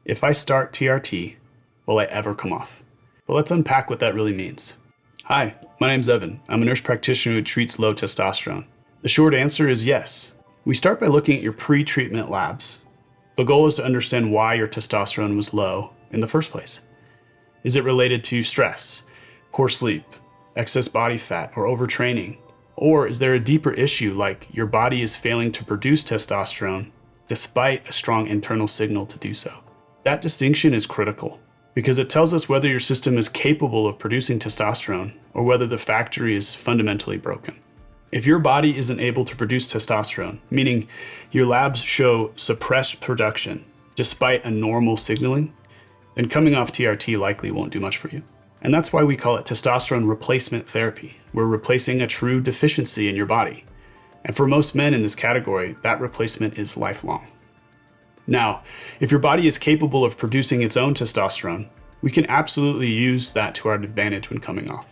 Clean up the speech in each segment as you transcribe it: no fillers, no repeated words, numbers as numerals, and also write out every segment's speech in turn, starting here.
If I start TRT, will I ever come off? Well, let's unpack what that really means. Hi, my name's Evan. I'm a nurse practitioner who treats low testosterone. The short answer is yes. We start by looking at your pre-treatment labs. The goal is to understand why your testosterone was low in the first place. Is it related to stress, poor sleep, excess body fat, or overtraining? Or is there a deeper issue like your body is failing to produce testosterone despite a strong internal signal to do so? That distinction is critical because it tells us whether your system is capable of producing testosterone or whether the factory is fundamentally broken. If your body isn't able to produce testosterone, meaning your labs show suppressed production despite a normal signaling, then coming off TRT likely won't do much for you. And that's why we call it testosterone replacement therapy. We're replacing a true deficiency in your body. And for most men in this category, that replacement is lifelong. Now, if your body is capable of producing its own testosterone, we can absolutely use that to our advantage when coming off.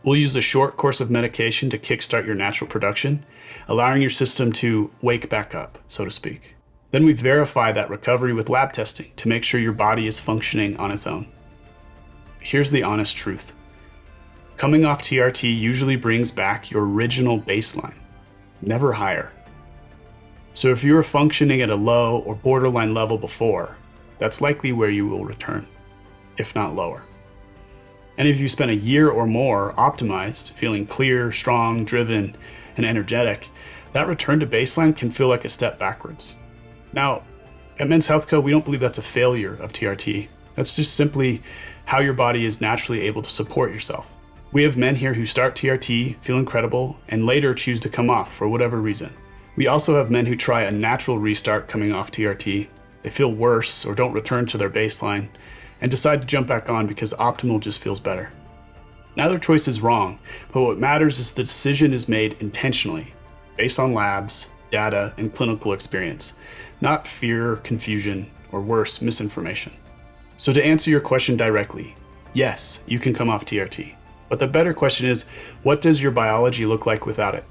We'll use a short course of medication to kickstart your natural production, allowing your system to wake back up, so to speak. Then we verify that recovery with lab testing to make sure your body is functioning on its own. Here's the honest truth. Coming off TRT usually brings back your original baseline, never higher. So if you were functioning at a low or borderline level before, that's likely where you will return, if not lower. And if you spent a year or more optimized, feeling clear, strong, driven, and energetic, that return to baseline can feel like a step backwards. Now, at Men's Health Co., we don't believe that's a failure of TRT. That's just simply how your body is naturally able to support yourself. We have men here who start TRT, feel incredible, and later choose to come off for whatever reason. We also have men who try a natural restart coming off TRT. They feel worse or don't return to their baseline and decide to jump back on because optimal just feels better. Neither choice is wrong, but what matters is the decision is made intentionally, based on labs, data, and clinical experience, not fear, confusion, or worse, misinformation. So to answer your question directly, yes, you can come off TRT. But the better question is, what does your biology look like without it?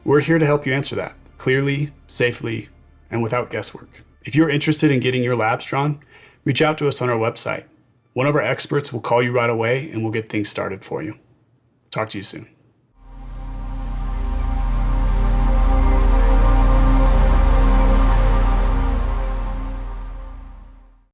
We're here to help you answer that clearly, safely, and without guesswork. If you're interested in getting your labs drawn, reach out to us on our website. One of our experts will call you right away and we'll get things started for you. Talk to you soon.